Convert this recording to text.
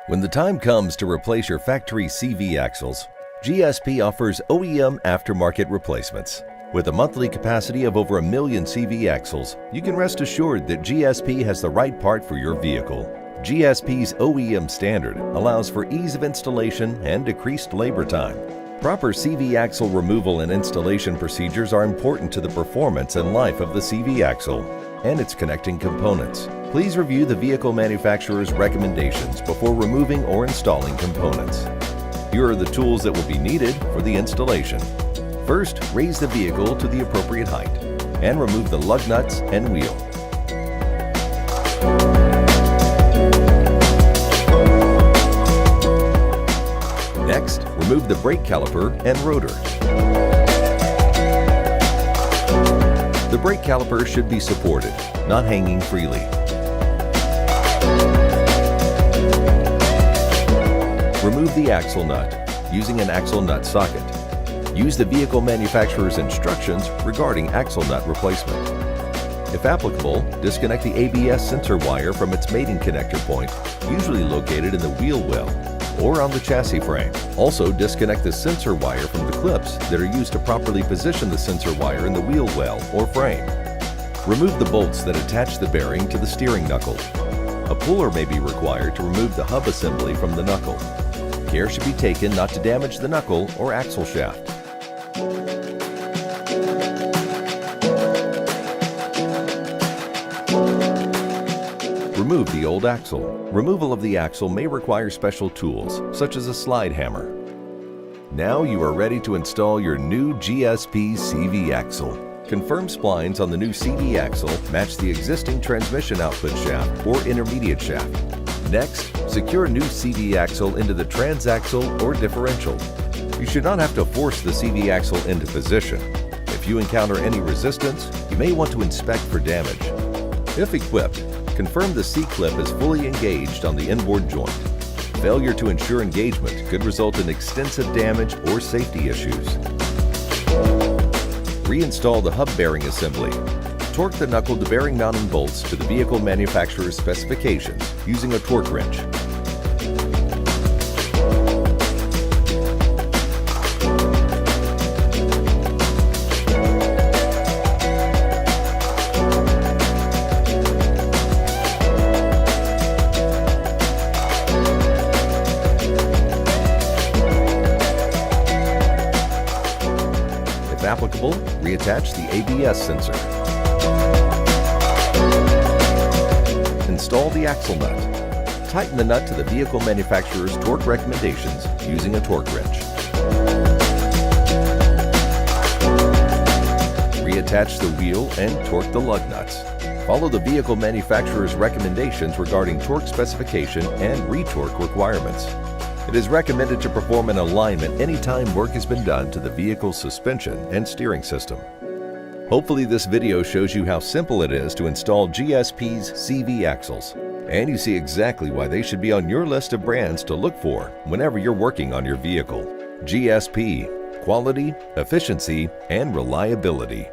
When the time comes to replace your factory CV axles, GSP offers OEM aftermarket replacements. With a monthly capacity of over 1 million CV axles, you can rest assured that GSP has the right part for your vehicle. GSP's OEM standard allows for ease of installation and decreased labor time. Proper CV axle removal and installation procedures are important to the performance and life of the CV axle and its connecting components. Please review the vehicle manufacturer's recommendations before removing or installing components. Here are the tools that will be needed for the installation. First, raise the vehicle to the appropriate height and remove the lug nuts and wheel. Next, remove the brake caliper and rotor. The brake caliper should be supported, not hanging freely. Remove the axle nut using an axle nut socket. Use the vehicle manufacturer's instructions regarding axle nut replacement. If applicable, disconnect the ABS sensor wire from its mating connector point, usually located in the wheel well or on the chassis frame. Also, disconnect the sensor wire from the clips that are used to properly position the sensor wire in the wheel well or frame. Remove the bolts that attach the bearing to the steering knuckle. A puller may be required to remove the hub assembly from the knuckle. Care should be taken not to damage the knuckle or axle shaft. Remove the old axle. Removal of the axle may require special tools, such as a slide hammer. Now you are ready to install your new GSP CV axle. Confirm splines on the new CV axle match the existing transmission output shaft or intermediate shaft. Next, secure a new CV axle into the transaxle or differential. You should not have to force the CV axle into position. If you encounter any resistance, you may want to inspect for damage. If equipped, confirm the C-clip is fully engaged on the inboard joint. Failure to ensure engagement could result in extensive damage or safety issues. Reinstall the hub bearing assembly. Torque the knuckle to bearing mounting bolts to the vehicle manufacturer's specifications using a torque wrench. If applicable, reattach the ABS sensor. Install the axle nut. Tighten the nut to the vehicle manufacturer's torque recommendations using a torque wrench. Reattach the wheel and torque the lug nuts. Follow the vehicle manufacturer's recommendations regarding torque specification and retorque requirements. It is recommended to perform an alignment anytime work has been done to the vehicle's suspension and steering system. Hopefully this video shows you how simple it is to install GSP's CV axles, and you see exactly why they should be on your list of brands to look for whenever you're working on your vehicle. GSP, quality, efficiency, and reliability.